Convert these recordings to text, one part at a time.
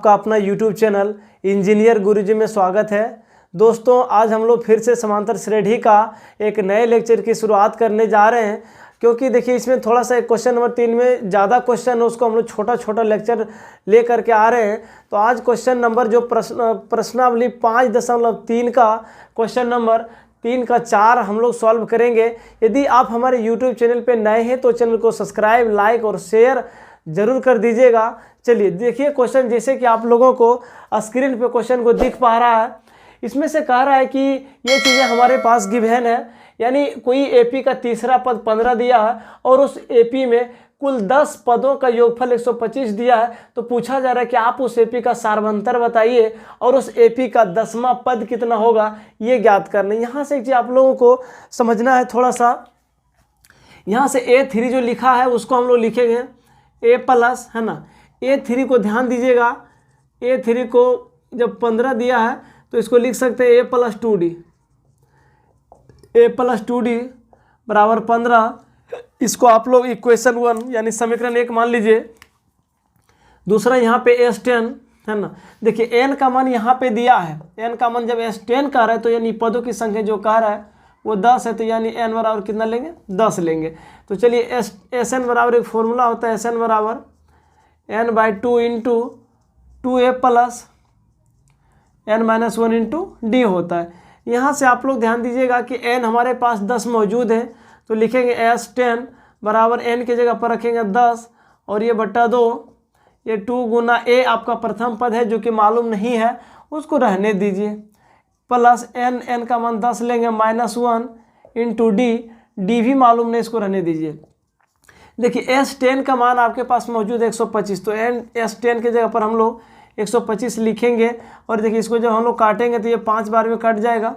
आपका अपना YouTube channel engineer गुरुजी में स्वागत है। दोस्तों, आज हम लोग फिर से समांतर श्रेणी का एक नए लेक्चर की शुरुआत करने जा रहे हैं, क्योंकि देखिए इसमें थोड़ा सा क्वेश्चन नंबर 3 में ज़्यादा क्वेश्चन है, उसको हम लोग छोटा छोटा लेक्चर ले करके आ रहे हैं। तो आज क्वेश्चन नंबर जो प्रश्नावली 5.3 का क्वेश्चन नंबर 3 का 4 हम लोग सॉल्व करेंगे। यदि आप हमारे YouTube चैनल पे नए हैं तो चैनल को सब्सक्राइब, लाइक और शेयर जरूर कर दीजिएगा। चलिए देखिए क्वेश्चन, जैसे कि आप लोगों को स्क्रीन पे क्वेश्चन को दिख पा रहा है। इसमें से कह रहा है कि ये चीज़ें हमारे पास गिवन है, यानी कोई एपी का तीसरा पद 15 दिया है और उस एपी में कुल 10 पदों का योगफल 125 दिया है। तो पूछा जा रहा है कि आप उस एपी का सारवंतर बताइए और उस एपी का 10वां पद कितना होगा, ये ज्ञात करना। यहाँ से एक चीज़ आप लोगों को समझना है थोड़ा सा। यहाँ से A3 जो लिखा है उसको हम लोग लिखेंगे A प्लस, है ना। A3 को ध्यान दीजिएगा, A3 को जब 15 दिया है तो इसको लिख सकते हैं A plus 2D, A plus 2D बराबर 15। इसको आप लोग इक्वेशन 1 यानी समीकरण 1 मान लीजिए। दूसरा यहाँ पे S10, है ना। देखिए n का मान यहाँ पे दिया है, n का मान जब S10 का रहा है तो यानी पदों की संख्या जो कह रहा है वो 10 है, तो यानी n बराबर कितना लेंगे, 10 लेंगे। तो चलिए Sn बराबर एक फॉर्मूला होता है, Sn बराबर n/2 into 2a plus n-1 into D होता है। यहाँ से आप लोग ध्यान दीजिएगा कि n हमारे पास 10 मौजूद है, तो लिखेंगे S10 बराबर n की जगह पर रखेंगे 10 और ये बट्टा 2, ये 2 गुना a आपका प्रथम पद है जो कि मालूम नहीं है, उसको रहने दीजिए, प्लस n का मान 10 लेंगे -1 इंटू डी भी मालूम नहीं, इसको रहने दीजिए। देखिए S10 का मान आपके पास मौजूद है 125, तो S10 की जगह पर हम लोग 125 लिखेंगे। और देखिए इसको जब हम लोग काटेंगे तो ये 5 बार में कट जाएगा,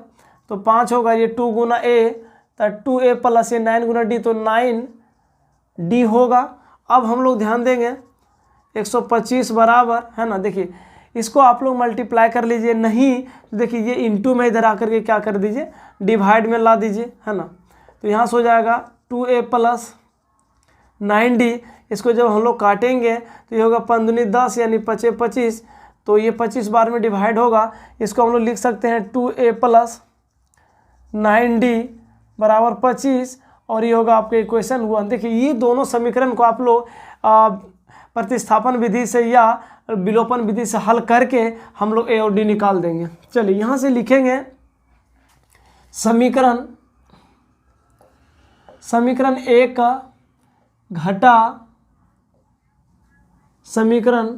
तो 5 होगा, ये 2 गुना a, तो 2a प्लस ये 9 गुना d, तो 9d होगा। अब हम लोग ध्यान देंगे 125 बराबर, है ना। देखिए इसको आप लोग मल्टीप्लाई कर लीजिए, नहीं तो देखिए ये इंटू में इधर आकर के क्या कर दीजिए, डिवाइड में ला दीजिए, है ना। तो यहाँ से हो जाएगा 2a प्लस 9d। इसको जब हम लोग काटेंगे तो ये होगा 5 दूनी 10 यानी 5 25, तो ये 25 बार में डिवाइड होगा। इसको हम लोग लिख सकते हैं 2a प्लस 9d बराबर 25 और ये होगा आपके इक्वेशन 1। देखिए ये दोनों समीकरण को आप लोग प्रतिस्थापन विधि से या विलोपन विधि से हल करके हम लोग a और d निकाल देंगे। चलिए यहाँ से लिखेंगे समीकरण 1 का घटा समीकरण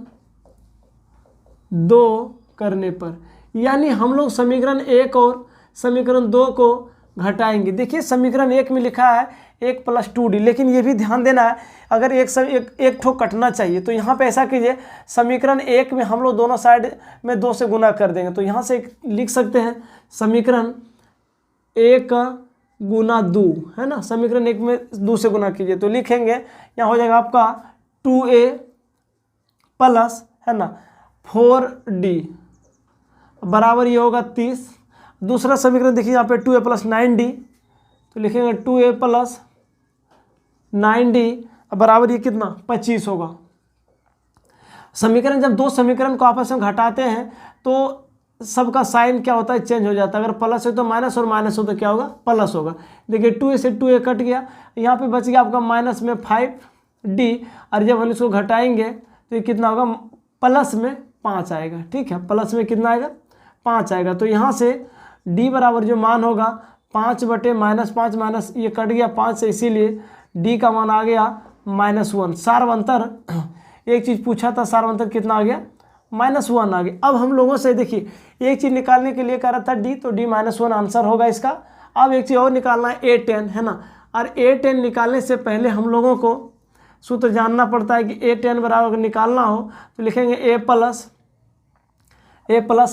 2 करने पर, यानी हम लोग समीकरण 1 और समीकरण 2 को घटाएंगे। देखिए समीकरण 1 में लिखा है 1 प्लस 2d, लेकिन ये भी ध्यान देना है अगर एक ठो कटना चाहिए तो यहाँ पे ऐसा कीजिए, समीकरण 1 में हम लोग दोनों साइड में 2 से गुना कर देंगे। तो यहाँ से लिख सकते हैं समीकरण 1 गुना 2, है ना। समीकरण 1 में 2 से गुना कीजिए तो लिखेंगे यहाँ हो जाएगा आपका 2a प्लस, है ना, 4d बराबर ये होगा 30। दूसरा समीकरण देखिए यहाँ पे 2a प्लस 9d, तो लिखेंगे 2a प्लस 9d बराबर ये कितना 25 होगा। समीकरण जब दो समीकरण को आपस में घटाते हैं तो सबका साइन क्या होता है, चेंज हो जाता है। अगर प्लस है तो माइनस और माइनस हो तो क्या होगा, प्लस होगा। देखिए 2a से 2a कट गया, यहाँ पे बच गया आपका माइनस में 5d, और जब हम इसको घटाएंगे तो ये कितना होगा, प्लस में 5 आएगा। ठीक है, प्लस में कितना आएगा, 5 आएगा। तो यहाँ से d बराबर जो मान होगा 5 बटे -5 माइनस ये कट गया 5 से, इसीलिए d का मान आ गया -1। सारवंतर एक चीज़ पूछा था, सारवंतर कितना आ गया, -1 आ गया। अब हम लोगों से देखिए एक चीज़ निकालने के लिए कह रहा था d, तो d -1 आंसर होगा इसका। अब एक चीज़ और निकालना है A10, है ना। और A10 निकालने से पहले हम लोगों को सूत्र जानना पड़ता है कि A10 बराबर निकालना हो तो लिखेंगे a प्लस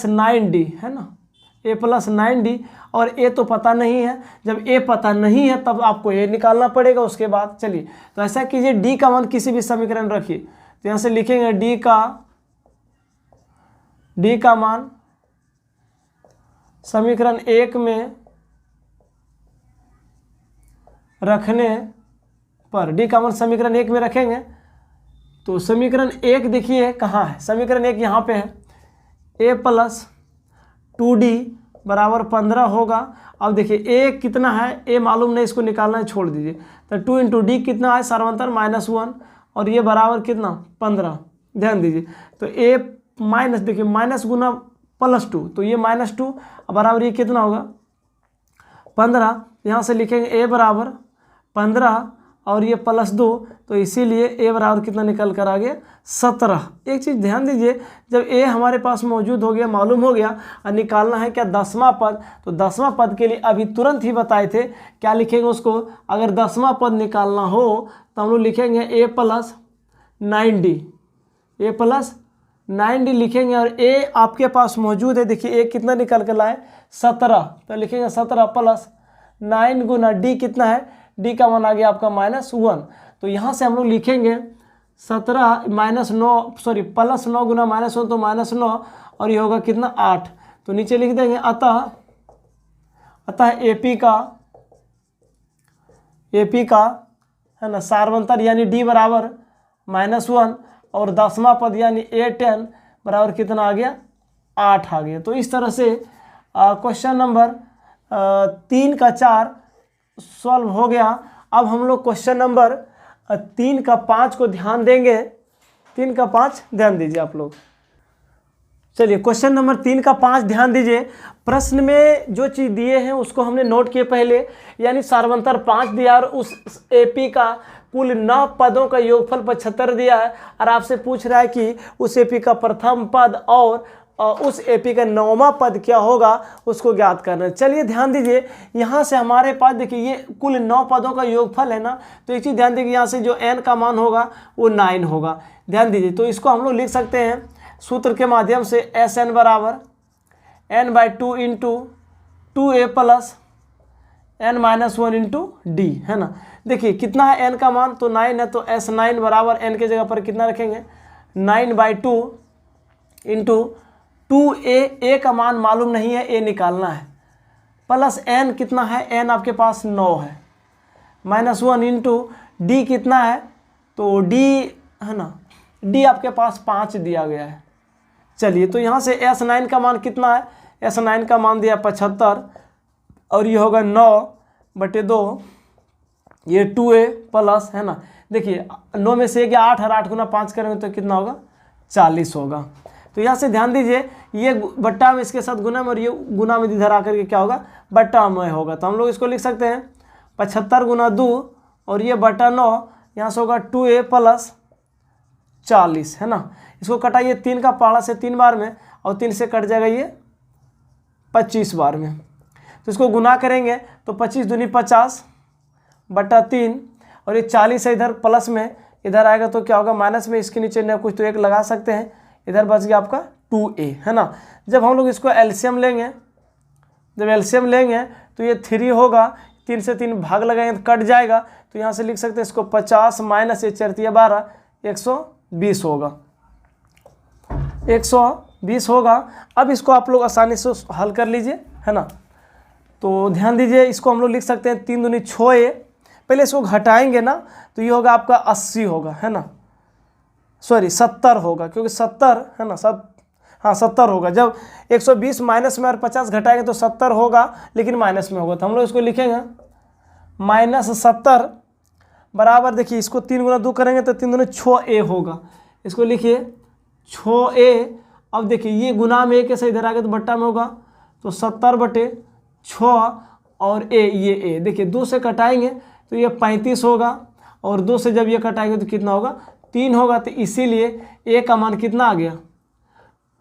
9d, है ना, a प्लस 9d। और a तो पता नहीं है, जब a पता नहीं है तब आपको a निकालना पड़ेगा उसके बाद। चलिए तो ऐसा कीजिए d का मान किसी भी समीकरण रखिए, तो यहाँ से लिखेंगे d का मान समीकरण 1 में रखने पर, d का मान समीकरण 1 में रखेंगे तो समीकरण 1 देखिए कहाँ है, समीकरण 1 यहाँ पे है, a प्लस 2d बराबर 15 होगा। अब देखिए a कितना है, a मालूम नहीं, इसको निकालना है, छोड़ दीजिए। तो 2 इंटू डी कितना है, सर्वांतर -1 और ये बराबर कितना 15, ध्यान दीजिए। तो a माइनस, देखिए माइनस गुना +2, तो ये -2 बराबर ये कितना होगा 15। यहाँ से लिखेंगे a बराबर 15 और ये +2, तो इसीलिए a बराबर कितना निकल कर आ गया 17। एक चीज़ ध्यान दीजिए, जब a हमारे पास मौजूद हो गया, मालूम हो गया, और निकालना है क्या 10वां पद, तो 10वां पद के लिए अभी तुरंत ही बताए थे क्या लिखेंगे उसको। अगर 10वां पद निकालना हो तो हम लोग लिखेंगे a प्लस 9d लिखेंगे, और a आपके पास मौजूद है। देखिए a कितना निकल कर लाए 17, तो लिखेंगे 17 प्लस 9 गुना d कितना है, d का मान आ गया आपका -1। तो यहाँ से हम लोग लिखेंगे 17 प्लस 9 गुना -1 तो -9, और ये होगा कितना 8। तो नीचे लिख देंगे अतः AP का है ना सार्वंतर यानी d बराबर -1, और 10वां पद यानी A10 बराबर कितना आ गया 8 आ गया। तो इस तरह से क्वेश्चन नंबर 3 का 4 सॉल्व हो गया। अब हम लोग क्वेश्चन नंबर 3 का 5 को ध्यान देंगे। 3 का 5 ध्यान दीजिए आप लोग। चलिए क्वेश्चन नंबर 3 का 5 ध्यान दीजिए। प्रश्न में जो चीज़ दिए हैं उसको हमने नोट किए पहले, यानी सार्वंतर 5 दिया और उस AP का कुल 9 पदों का योगफल 75 दिया है, और आपसे पूछ रहा है कि उस AP का प्रथम पद और उस AP का 9वां पद क्या होगा उसको ज्ञात करना है। चलिए ध्यान दीजिए, यहाँ से हमारे पास देखिए ये कुल 9 पदों का योगफल है ना, तो एक चीज़ ध्यान दीजिए, यहाँ से जो n का मान होगा वो 9 होगा, ध्यान दीजिए। तो इसको हम लोग लिख सकते हैं सूत्र के माध्यम से, Sn बराबर n/2 into 2a plus n-1 into D, है ना। देखिए कितना है n का मान, तो 9 है, तो S9 बराबर n के जगह पर कितना रखेंगे 9/2 इंटू 2a का मान मालूम नहीं है, a निकालना है, प्लस n कितना है, n आपके पास 9 है, -1 इंटू डी कितना है, तो d है ना, d आपके पास 5 दिया गया है। चलिए तो यहाँ से S9 का मान कितना है, S9 का मान दिया 75, और ये होगा 9/2, ये 2a प्लस, है ना। देखिए 9 में से 8 और 8 गुना 5 करेंगे तो कितना होगा 40 होगा। तो यहाँ से ध्यान दीजिए, ये बट्टा में इसके साथ गुना में, और ये गुना में इधर आकर के क्या होगा बट्टा में होगा। तो हम लोग इसको लिख सकते हैं 75 गुना 2 और ये बट्टा 9, यहाँ से होगा 2a प्लस 40, है ना। इसको कटाइए 3 का पहाड़ा से 3 बार में, और 3 से कट जाएगा ये 25 बार में। तो इसको गुना करेंगे तो 25 दूनी 50 बटा 3, और ये 40 है इधर प्लस में, इधर आएगा तो क्या होगा माइनस में, इसके नीचे न कुछ तो 1 लगा सकते हैं, इधर बच गया आपका 2a, है ना। जब हम लोग इसको एलसीएम लेंगे, जब एलसीएम लेंगे तो ये 3 होगा, 3 से 3 भाग लगाएंगे तो कट जाएगा, तो यहाँ से लिख सकते हैं इसको 50 माइनस ये 4 12 120 होगा, 120 होगा। अब इसको आप लोग आसानी से हल कर लीजिए, है ना। तो ध्यान दीजिए, इसको हम लोग लिख सकते हैं 3 दूनी 6a, पहले इसको घटाएंगे ना तो ये होगा आपका 80 होगा, है ना, सॉरी 70 होगा, क्योंकि 70 है ना, 70 होगा। जब 120 माइनस में और 50 घटाएंगे तो 70 होगा, लेकिन माइनस में होगा, तो हम लोग इसको लिखेंगे -70 बराबर, देखिए इसको 3 गुना 2 करेंगे तो 3 दूनी 6a होगा, इसको लिखिए 6a। अब देखिए ये गुना में a कैसे इधर आ गया तो बट्टा में होगा, तो 70/6 और a, ये a देखिए 2 से कटाएंगे तो ये 35 होगा, और 2 से जब ये कटाएंगे तो कितना होगा 3 होगा, तो इसीलिए a का मान कितना आ गया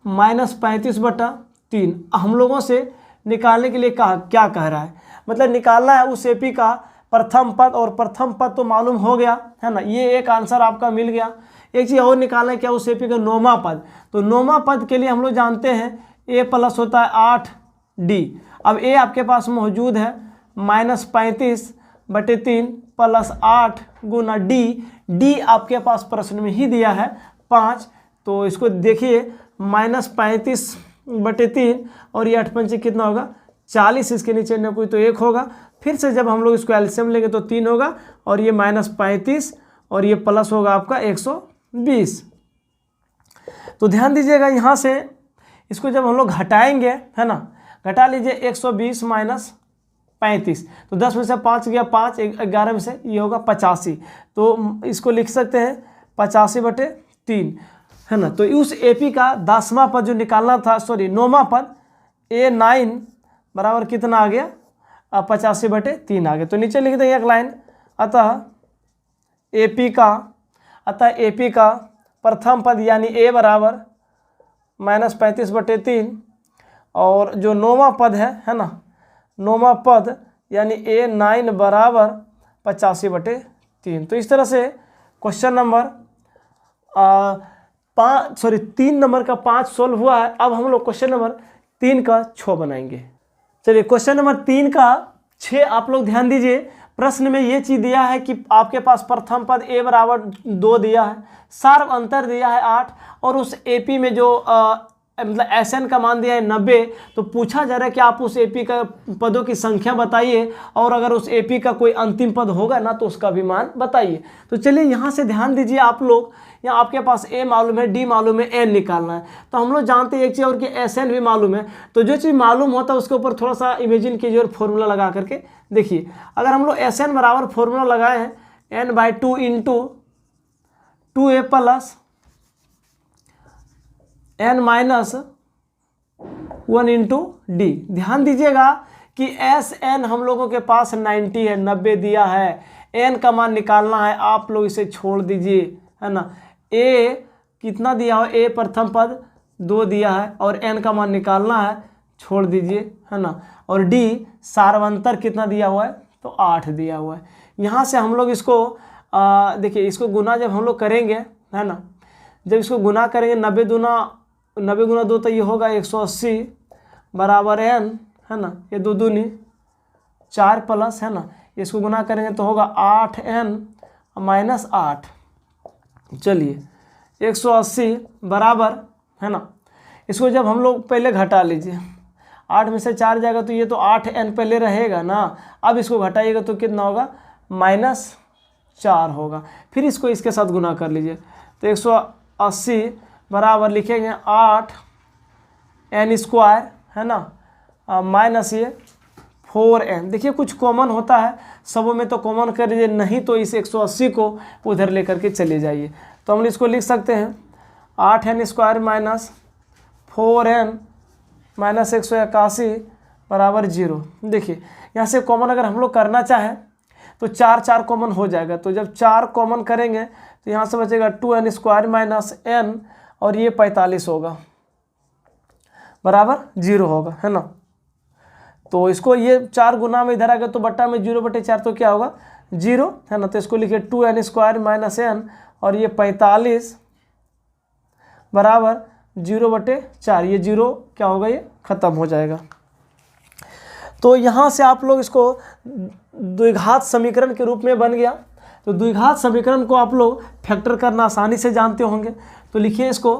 -35/3। हम लोगों से निकालने के लिए क्या कह रहा है, मतलब निकालना है उस AP का प्रथम पद, और प्रथम पद तो मालूम हो गया, है ना, ये एक आंसर आपका मिल गया। एक चीज़ और निकालना है क्या उस AP का 9वां पद, तो 9वां पद के लिए हम लोग जानते हैं a प्लस होता है 8d। अब a आपके पास मौजूद है -35/3 प्लस 8 गुना d आपके पास प्रश्न में ही दिया है 5, तो इसको देखिए -35/3 और ये 8×5 कितना होगा 40, इसके नीचे न कोई तो 1 होगा। फिर से जब हम लोग इसको एलसीएम लेंगे तो 3 होगा, और ये -35 और ये प्लस होगा आपका 20। तो ध्यान दीजिएगा यहाँ से इसको जब हम लोग घटाएंगे, है ना, घटा लीजिए 120 माइनस 35, तो 10 में से 5 गया 5, 11 में से ये होगा 85। तो इसको लिख सकते हैं 85/3, है ना। तो उस AP का 10वां पद जो निकालना था, सॉरी 9वां पद, A9 बराबर कितना आ गया, 85/3 आ गया। तो नीचे लिख देंगे एक लाइन, अतः AP का प्रथम पद यानी A बराबर -35/3, और जो 9वां पद है ना, 9वां पद यानी A9 बराबर 85/3। तो इस तरह से क्वेश्चन नंबर 3 नंबर का 5 सोल्व हुआ है। अब हम लोग क्वेश्चन नंबर 3 का 6 बनाएंगे। चलिए क्वेश्चन नंबर 3 का 6 आप लोग ध्यान दीजिए। प्रश्न में ये चीज़ दिया है कि आपके पास प्रथम पद A बराबर 2 दिया है, सार्व अंतर दिया है 8, और उस AP में जो मतलब SN का मान दिया है 90। तो पूछा जा रहा है कि आप उस AP का पदों की संख्या बताइए, और अगर उस AP का कोई अंतिम पद होगा ना तो उसका भी मान बताइए। तो चलिए यहाँ से ध्यान दीजिए आप लोग, यहाँ आपके पास A मालूम है, D मालूम है, N निकालना है। तो हम लोग जानते हैं एक चीज़ और कि SN भी मालूम है। तो जो चीज़ मालूम होता है उसके ऊपर थोड़ा सा इमेजिन कीजिए और फॉर्मूला लगा करके देखिए। अगर हम लोग SN बराबर फॉर्मूला लगाए हैं N/2 into 2A plus N-1 into D। ध्यान दीजिएगा कि SN हम लोगों के पास 90 है, 90 दिया है। N का मान निकालना है, आप लोग इसे छोड़ दीजिए, है ना। A कितना दिया हो, A प्रथम पद 2 दिया है, और N का मान निकालना है, छोड़ दीजिए, है ना। और D सार्वंतर कितना दिया हुआ है, तो 8 दिया हुआ है। यहाँ से हम लोग इसको देखिए, इसको गुना जब हम लोग करेंगे, है ना, जब इसको गुना करेंगे 90 गुना 2 तो ये होगा 180 बराबर N, है ना, ये 2 दूनी 4 प्लस, है ना, इसको गुना करेंगे तो होगा 8N माइनस 8। चलिए 180 बराबर, है ना, इसको जब हम लोग पहले घटा लीजिए, 8 में से 4 जाएगा तो ये तो 8N पहले रहेगा ना। अब इसको घटाइएगा तो कितना होगा, -4 होगा। फिर इसको इसके साथ गुना कर लीजिए, तो 180 बराबर लिखेंगे 8N², है ना, माइनस ये 4N। देखिए कुछ कॉमन होता है, सबों में तो कॉमन कर लीजिए, नहीं तो इस 180 को उधर लेकर के चले जाइए। तो हम इसको लिख सकते हैं 8N² माइनस 4N माइनस 181 बराबर 0। देखिए यहाँ से कॉमन अगर हम लोग करना चाहें तो 4 कॉमन हो जाएगा। तो जब 4 कॉमन करेंगे तो यहाँ से बचेगा 2N² माइनस N, और ये 45 होगा बराबर 0 होगा, है ना। तो इसको ये 4 गुना में इधर आ गया तो बट्टा में 0/4 तो क्या होगा, 0, है ना। तो इसको लिखिए 2N² माइनस N, और ये 45 बराबर 0/4, ये 0 क्या होगा, ये ख़त्म हो जाएगा। तो यहाँ से आप लोग इसको द्विघात समीकरण के रूप में बन गया। तो द्विघात समीकरण को आप लोग फैक्टर करना आसानी से जानते होंगे। तो लिखिए इसको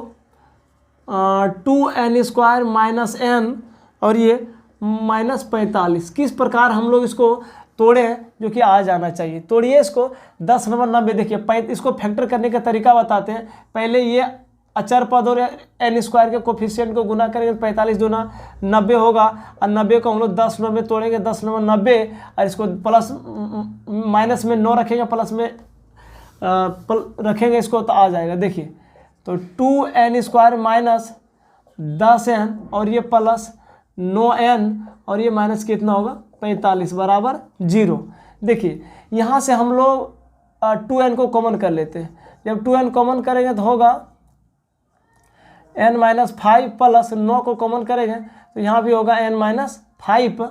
2N² माइनस N, और ये -45। किस प्रकार हम लोग इसको तोड़े हैं, जो कि आ जाना चाहिए। तोड़िए इसको 10 नंबर 90। देखिए इसको फैक्टर करने का तरीका बताते हैं। पहले ये अचर पद और N² के कोफिशिएंट को गुना करेंगे, 45 दूना 90 होगा, और 90 को हम लोग 10 नंबर में तोड़ेंगे, 10 नंबर 90, और इसको प्लस माइनस में 9 रखेंगे, प्लस में रखेंगे इसको, तो आ जाएगा। देखिए तो 2N² माइनस 10N, और ये प्लस 9N, और ये माइनस कितना होगा, 45 बराबर 0। देखिए यहाँ से हम लोग 2N को कॉमन कर लेते हैं। जब 2N कॉमन करेंगे तो होगा N-5 प्लस 9 को कॉमन करेंगे तो यहाँ भी होगा N-5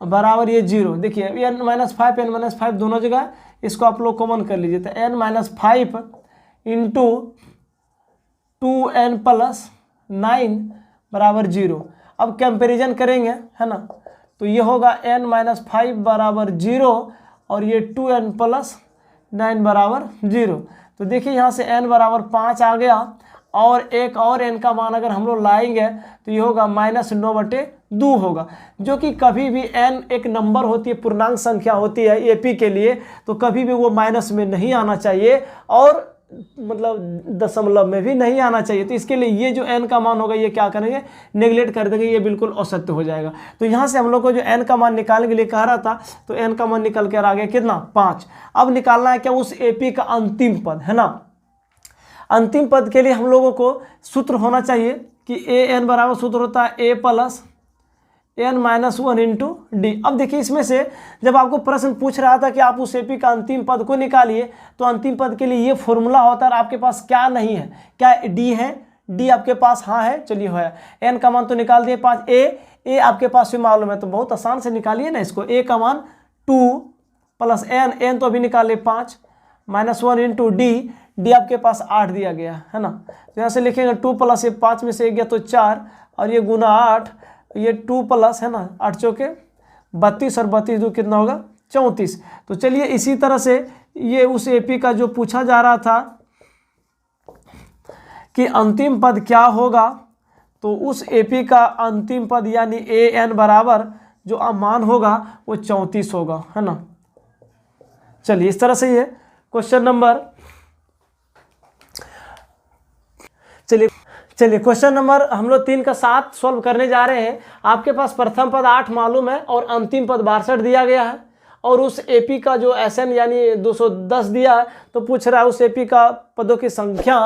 बराबर ये 0। देखिए N-5 N-5 दोनों जगह, इसको आप लोग कॉमन कर लीजिए। तो N-5 इंटू 2N प्लस 9 बराबर 0। अब कंपेरिजन करेंगे, है ना, तो ये होगा N-5 बराबर 0, और ये 2N प्लस 9 बराबर 0। तो देखिए यहाँ से N बराबर 5 आ गया, और एक और N का मान अगर हम लोग लाएंगे तो ये होगा -9/2 होगा, जो कि कभी भी N एक नंबर होती है, पूर्णांक संख्या होती है AP के लिए, तो कभी भी वो माइनस में नहीं आना चाहिए। और मतलब दशमलव में भी नहीं आना चाहिए। तो इसके लिए ये जो n का मान होगा ये क्या करेंगे, नेगलेक्ट कर देंगे, ये बिल्कुल असत्य हो जाएगा। तो यहाँ से हम लोग को जो n का मान निकालने के लिए कह रहा था, तो n का मान निकल कर आ गया कितना, 5। अब निकालना है क्या, उस AP का अंतिम पद, है ना। अंतिम पद के लिए हम लोगों को सूत्र होना चाहिए कि an बराबर सूत्र होता है a plus n-1 into D. अब देखिए इसमें से जब आपको प्रश्न पूछ रहा था कि आप उस AP का अंतिम पद को निकालिए, तो अंतिम पद के लिए ये फॉर्मूला होता है, आपके पास क्या नहीं है, क्या डी है, डी आपके पास हाँ है, चलिए है। n का मान तो निकाल दिए 5, a आपके पास भी मालूम है, तो बहुत आसान से निकालिए ना इसको। a का मान 2 प्लस n तो अभी निकाले 5 -1 इंटू डी आपके पास 8 दिया गया है ना। तो यहाँ से लिखेंगे 2 प्लस 5 में से 1 गया तो 4, और ये गुना 8, ये 2 प्लस है ना 8 चौके 32 और 32 दो कितना होगा 34। तो चलिए इसी तरह से ये उस AP का जो पूछा जा रहा था कि अंतिम पद क्या होगा, तो उस AP का अंतिम पद यानी an बराबर जो मान होगा वो 34 होगा, है ना। चलिए इस तरह से ये क्वेश्चन नंबर, चलिए क्वेश्चन नंबर हम लोग 3 का 7 सॉल्व करने जा रहे हैं। आपके पास प्रथम पद 8 मालूम है और अंतिम पद 62 दिया गया है, और उस AP का जो SN यानी 210 दिया है, तो पूछ रहा है उस AP का पदों की संख्या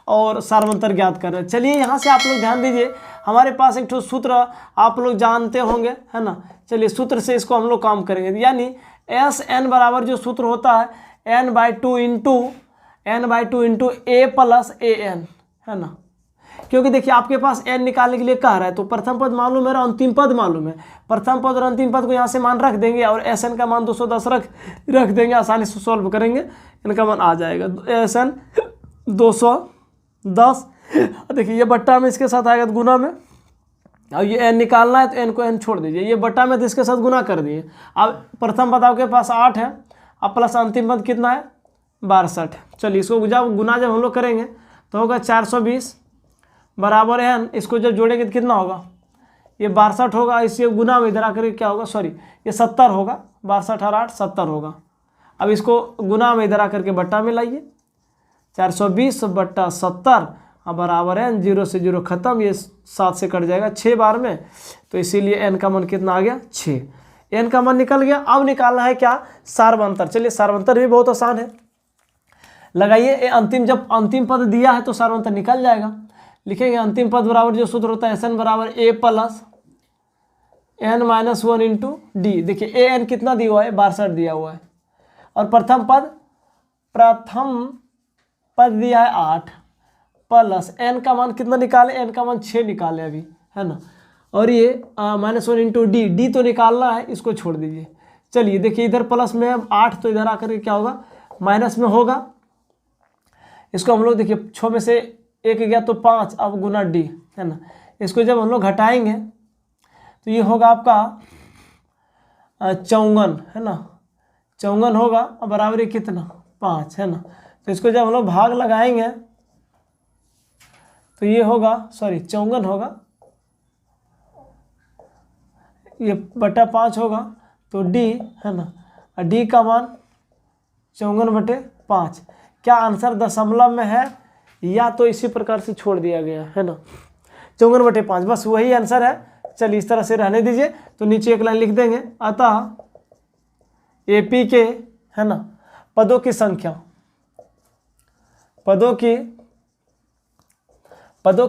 और सार्वंतर ज्ञात कर रहे हैं। चलिए यहाँ से आप लोग ध्यान दीजिए, हमारे पास एक ठो सूत्र आप लोग जानते होंगे, है ना। चलिए सूत्र से इसको हम लोग काम करेंगे, यानी SN बराबर जो सूत्र होता है n/2 into a plus an, है ना। क्योंकि देखिए आपके पास n निकालने के लिए कह रहा है, तो प्रथम पद मालूम है और अंतिम पद मालूम है। प्रथम पद और अंतिम पद को यहाँ से मान रख देंगे और SN का मान 210 रख देंगे, आसानी से सॉल्व करेंगे, इनका मान आ जाएगा SN 210। देखिए ये बट्टा में इसके साथ आएगा तो गुना में, और ये n निकालना है तो n को n छोड़ दीजिए, ये बट्टा में तो इसके साथ गुना कर दिए। अब प्रथम पद आपके पास 8 है, अब प्लस अंतिम पद कितना है 62। चलिए इसको जब गुना जब हम लोग करेंगे तो होगा 420 बराबर n, इसको जब जोड़ेंगे तो कितना होगा, ये 62 होगा, इसे गुना में इधर आकर क्या होगा, सॉरी ये 70 होगा, 62 और 8 70 होगा। अब इसको गुना में इधर आकर के बट्टा में लाइए, 420 बट्टा 70 बराबर n, 0 से 0 खत्म, ये 7 से कट जाएगा 6 बार में, तो इसीलिए n का मान कितना आ गया 6। n का मान निकल गया। अब निकालना है क्या, सार्वंतर। चलिए सार्वंतर भी बहुत आसान है, लगाइए अंतिम, जब अंतिम पद दिया है तो सार्वंतर निकल जाएगा। लिखेंगे अंतिम पद बराबर जो सूत्र होता है SN बराबर a plus n-1 into D. देखिए an कितना दिया हुआ है 62 दिया हुआ है, और प्रथम पद दिया है 8 प्लस n का मान कितना निकाले, n का मान 6 निकाले अभी, है ना। और ये -1 इंटू डी तो निकालना है, इसको छोड़ दीजिए। चलिए देखिए इधर प्लस में 8 तो इधर आकर के क्या होगा माइनस में होगा, इसको हम लोग देखिए 6 में से 1 गया तो 5, अब गुना डी, है ना। इसको जब हम लोग घटाएंगे तो ये होगा आपका 54, है ना, 54 होगा, और बराबर ये कितना 5, है ना। तो इसको जब हम लोग भाग लगाएंगे तो ये होगा, सॉरी 54 होगा, ये बटा 5 होगा, तो डी, है ना, डी का मान 54/5। क्या आंसर दशमलव में है या तो इसी प्रकार से छोड़ दिया गया, है ना, 54/5, बस वही आंसर है। चलिए इस तरह से रहने दीजिए, तो नीचे एक लाइन लिख देंगे, अतः AP के, है ना, पदों की संख्या, पदों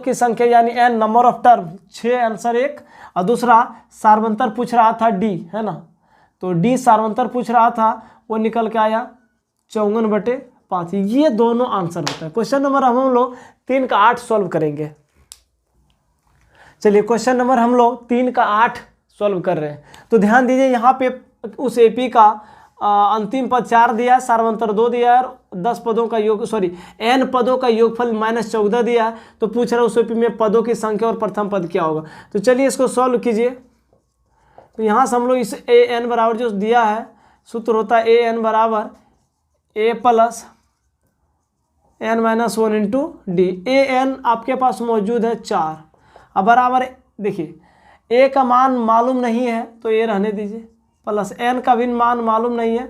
की संख्या यानी n number of term 6, answer 1, और दूसरा सार्वंतर पूछ रहा था d, है ना, तो d सार्वंतर पूछ रहा था, वो निकल के आया 54/5। ये दोनों आंसर होता है। क्वेश्चन नंबर हम लोग 3 का 8 सॉल्व करेंगे। चलिए क्वेश्चन नंबर हम लोग 3 का 8 सॉल्व कर रहे हैं, तो ध्यान दीजिए यहाँ पे उस AP का अंतिम पद 4 दिया है, सार्वंतर 2 दिया है, 10 पदों का योग, सॉरी n पदों का योगफल -14 दिया है। तो पूछ रहा है उस AP में पदों की संख्या और प्रथम पद क्या होगा। तो चलिए इसको सॉल्व कीजिए। तो यहाँ से हम लोग इस an बराबर जो दिया है, सूत्र होता है an बराबर a plus n-1 into D. an आपके पास मौजूद है 4, अब बराबर देखिए a का मान मालूम नहीं है तो ये रहने दीजिए, प्लस n का भी मान मालूम नहीं है,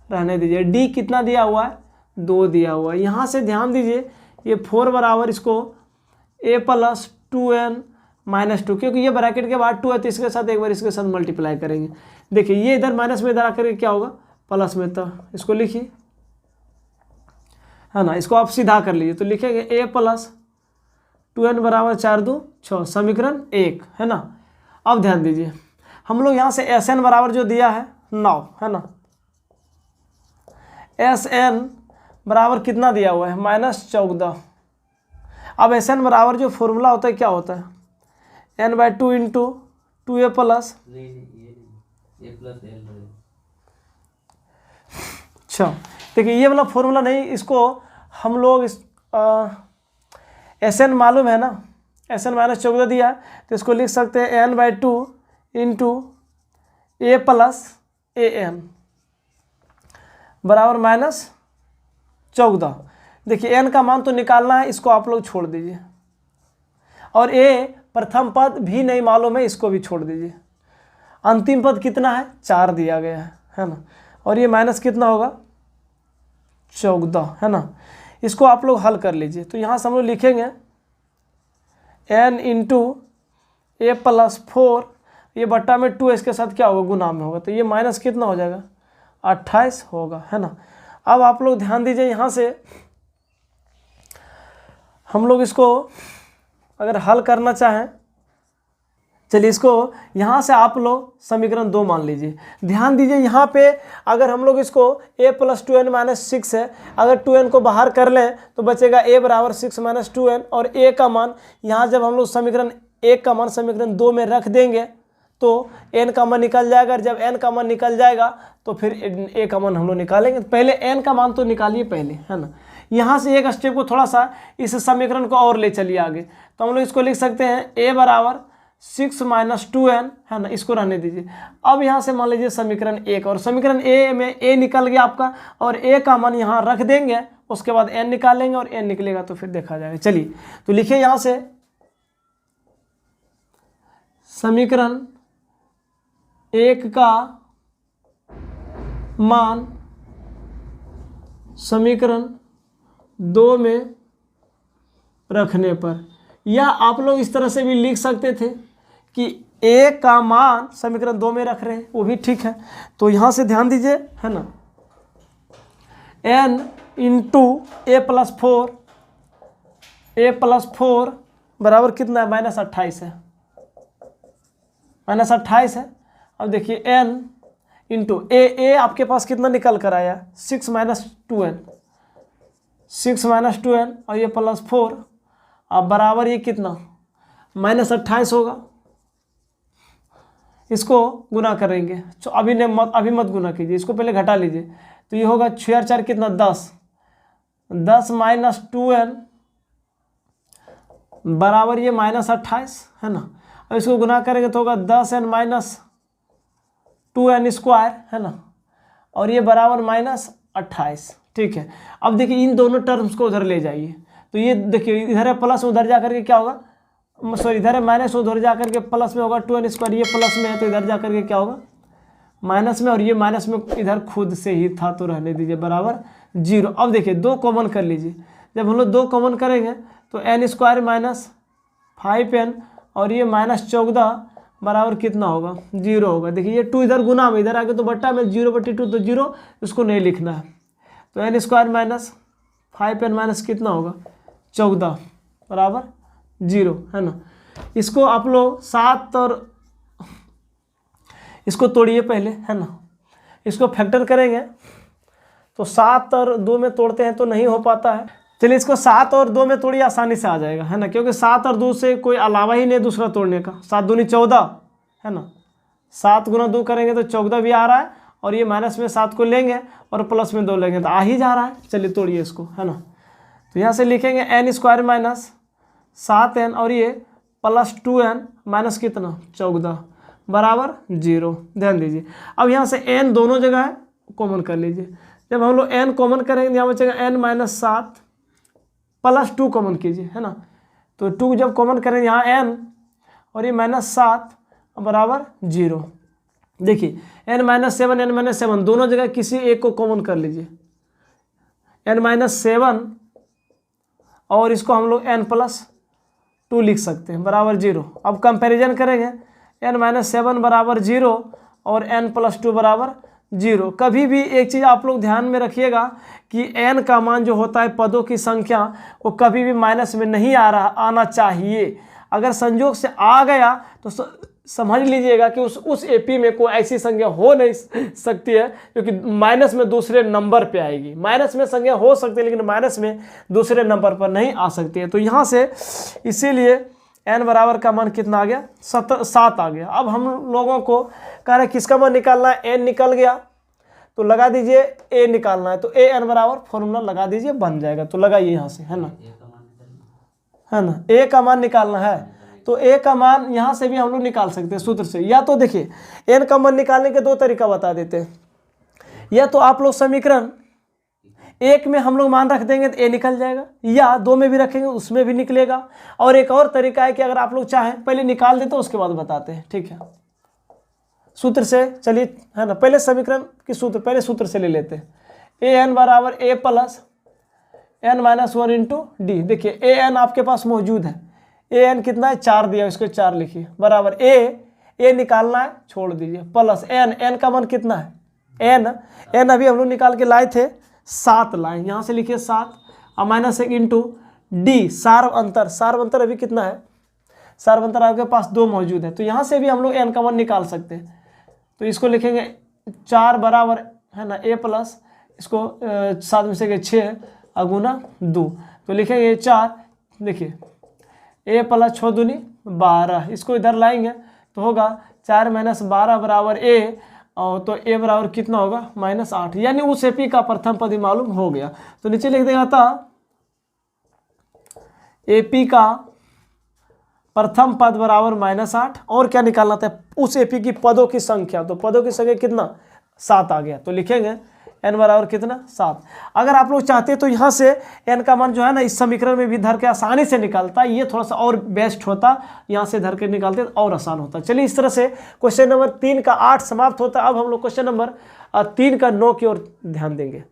रहने दीजिए। d कितना दिया हुआ है 2 दिया हुआ है। यहाँ से ध्यान दीजिए ये 4 बराबर इसको a प्लस 2n माइनस 2, क्योंकि ये ब्रैकेट के बाद 2 है तो इसके साथ एक बार इसके साथ मल्टीप्लाई करेंगे। देखिए ये इधर माइनस में इधर आकर के क्या होगा, प्लस में, तो इसको लिखिए, है ना। इसको आप सीधा कर लीजिए तो लिखेंगे a प्लस 2n बराबर 4 2 6, समीकरण 1, है ना। अब ध्यान दीजिए हम लोग यहाँ से Sn बराबर जो दिया है 9, है ना। Sn बराबर कितना दिया हुआ है, -14। अब Sn बराबर जो फॉर्मूला होता है क्या होता है, n/2 इंटू 2a प्लस, अच्छा देखिए ये वाला फॉर्मूला नहीं, इसको हम लोग Sn मालूम है ना, Sn -14 दिया है तो इसको लिख सकते हैं n/2 into a plus an बराबर -14। देखिए n का मान तो निकालना है, इसको आप लोग छोड़ दीजिए, और a प्रथम पद भी नहीं मालूम है, इसको भी छोड़ दीजिए। अंतिम पद कितना है, 4 दिया गया है ना। और ये माइनस कितना होगा, 14, है ना। इसको आप लोग हल कर लीजिए तो यहाँ से हम लोग लिखेंगे n इंटू a प्लस 4, ये बट्टा में 2 इसके साथ क्या होगा, गुना में होगा, तो ये माइनस कितना हो जाएगा, 28 होगा, है ना। अब आप लोग ध्यान दीजिए यहाँ से हम लोग इसको अगर हल करना चाहें, चलिए इसको यहाँ से आप लोग समीकरण 2 मान लीजिए। ध्यान दीजिए यहाँ पे अगर हम लोग इसको a प्लस 2n माइनस 6 है, अगर 2n को बाहर कर लें तो बचेगा a बराबर 6 माइनस 2n, और a का मान यहाँ जब हम लोग समीकरण 1 का मान समीकरण 2 में रख देंगे तो n का मान निकल जाएगा, और जब n का मान निकल जाएगा तो फिर a का मान हम लोग निकालेंगे। पहले n का मान तो निकालिए पहले, है ना। यहाँ से एक स्टेप को थोड़ा सा इस समीकरण को और ले चलिए आगे, तो हम लोग इसको लिख सकते हैं a बराबर 6 माइनस 2n, है ना, इसको रहने दीजिए। अब यहाँ से मान लीजिए समीकरण 1, और समीकरण a में a निकल गया आपका, और a का मान यहाँ रख देंगे, उसके बाद n निकालेंगे और n निकलेगा तो फिर देखा जाएगा। चलिए तो लिखिए यहाँ से समीकरण 1 का मान समीकरण 2 में रखने पर, या आप लोग इस तरह से भी लिख सकते थे कि a का मान समीकरण 2 में रख रहे हैं, वो भी ठीक है। तो यहाँ से ध्यान दीजिए, है ना, n इंटू a प्लस 4 बराबर कितना है, -28 है, -28 है। अब देखिए n इंटू a आपके पास कितना निकल कर आया, 6 माइनस 2n, 6 माइनस 2n, और ये प्लस 4, अब बराबर ये कितना, -28 होगा। इसको गुना करेंगे, तो अभी मत गुना कीजिए, इसको पहले घटा लीजिए, तो ये होगा 6 और 4 कितना, 10 माइनस 2n बराबर ये -28, है ना। अब इसको गुना करेंगे तो होगा 10n माइनस 2n स्क्वायर, है ना, और ये बराबर -28, ठीक है। अब देखिए इन दोनों टर्म्स को उधर ले जाइए, तो ये देखिए इधर है प्लस, उधर जा करके क्या होगा, सॉरी इधर है माइनस, उधर जा करके प्लस में होगा 2n स्क्वायर, ये प्लस में है तो इधर जा करके क्या होगा, माइनस में, और ये माइनस में इधर खुद से ही था तो रहने दीजिए, बराबर 0। अब देखिए 2 कॉमन कर लीजिए, जब हम लोग 2 कॉमन करेंगे तो n स्क्वायर माइनस 5n, और ये -14 बराबर कितना होगा, 0 होगा। देखिए ये 2 इधर गुना में, इधर आगे तो बट्टा में, 0/2 तो 0, इसको नहीं लिखना है, तो n square minus 5n minus कितना होगा, 14 बराबर 0, है ना। इसको आप लोग 7 और इसको तोड़िए पहले, है ना, इसको फैक्टर करेंगे तो 7 और 2 में तोड़ते हैं तो नहीं हो पाता है। चलिए इसको 7 और 2 में तोड़िए, आसानी से आ जाएगा, है ना, क्योंकि 7 और 2 से कोई अलावा ही नहीं दूसरा तोड़ने का। 7 दूनी 14, है ना, 7 गुना 2 करेंगे तो 14 भी आ रहा है, और ये माइनस में 7 को लेंगे और प्लस में 2 लेंगे तो आ ही जा रहा है। चलिए तोड़िए इसको, है ना, तो यहाँ से लिखेंगे n स्क्वायर माइनस 7n, और ये प्लस 2n माइनस कितना, 14 बराबर 0। ध्यान दीजिए अब यहाँ से n दोनों जगह है, कॉमन कर लीजिए। जब हम लोग n कॉमन करेंगे यहाँ बचेगा n माइनस 7 प्लस 2 कॉमन कीजिए, है ना, तो 2 जब कॉमन करेंगे यहाँ n, और ये -7 बराबर 0। देखिए n -7 n -7 दोनों जगह किसी एक को कॉमन कर लीजिए, n-7 और इसको हम लोग n+2 लिख सकते हैं बराबर 0। अब कंपैरिजन करेंगे, n-7 बराबर 0 और n+2 बराबर 0। कभी भी एक चीज़ आप लोग ध्यान में रखिएगा कि n का मान जो होता है पदों की संख्या वो कभी भी माइनस में नहीं आना चाहिए। अगर संयोग से आ गया तो समझ लीजिएगा कि उस एपी में कोई ऐसी संख्या हो नहीं सकती है क्योंकि माइनस में दूसरे नंबर पे आएगी। माइनस में संख्या हो सकती है लेकिन माइनस में दूसरे नंबर पर नहीं आ सकती है। तो यहाँ से इसीलिए n बराबर का मान कितना आ गया, 7 आ गया। अब हम लोगों को कह रहे किसका मान निकालना है, n निकल गया तो लगा दीजिए a निकालना है, तो an बराबर फॉर्मूला लगा दीजिए, बन जाएगा। तो लगाइए यहाँ से, है ना, a का मान निकालना है तो a का मान यहाँ से भी हम लोग निकाल सकते हैं सूत्र से। या तो देखिए n का मान निकालने के 2 तरीका बता देते हैं। या तो आप लोग समीकरण 1 में हम लोग मान रख देंगे तो a निकल जाएगा, या 2 में भी रखेंगे उसमें भी निकलेगा। और एक और तरीका है कि अगर आप लोग चाहें पहले निकाल देते उसके बाद बताते हैं, ठीक है, सूत्र से। चलिए, है ना, पहले समीकरण की सूत्र, पहले सूत्र से ले लेते हैं। an बराबर a plus n-1 into D. देखिए an आपके पास मौजूद है, an कितना है, 4 दिया, इसको 4 लिखिए बराबर a निकालना है, छोड़ दीजिए, प्लस n का मान कितना है, n अभी हम लोग निकाल के लाए थे 7 लाए, यहाँ से लिखिए 7 और -1 इंटू डी, सार्वअंतर अभी कितना है, सार्वअंतर आपके पास 2 मौजूद है। तो यहाँ से भी हम लोग n का मान निकाल सकते हैं। तो इसको लिखेंगे 4 बराबर, है ना, a प्लस इसको 7 में से 6 अगुना 2, तो लिखेंगे 4, देखिए a प्लस 6 दूनी 12, इसको इधर लाएंगे तो होगा 4 - 12 बराबर a, और तो a बराबर कितना होगा, -8, यानी उस एपी का प्रथम पद ही मालूम हो गया। तो नीचे लिख देगा था एपी का प्रथम पद बराबर -8, और क्या निकालना था, उस एपी की पदों की संख्या। तो पदों की संख्या कितना, 7 आ गया, तो लिखेंगे n बराबर कितना, 7। अगर आप लोग चाहते हैं तो यहाँ से n का मान जो है ना इस समीकरण में भी धर के आसानी से निकालता है, ये थोड़ा सा और बेस्ट होता, यहाँ से धर के निकालते और आसान होता। चलिए, इस तरह से क्वेश्चन नंबर 3 का 8 समाप्त होता है। अब हम लोग क्वेश्चन नंबर 3 का 9 की ओर ध्यान देंगे।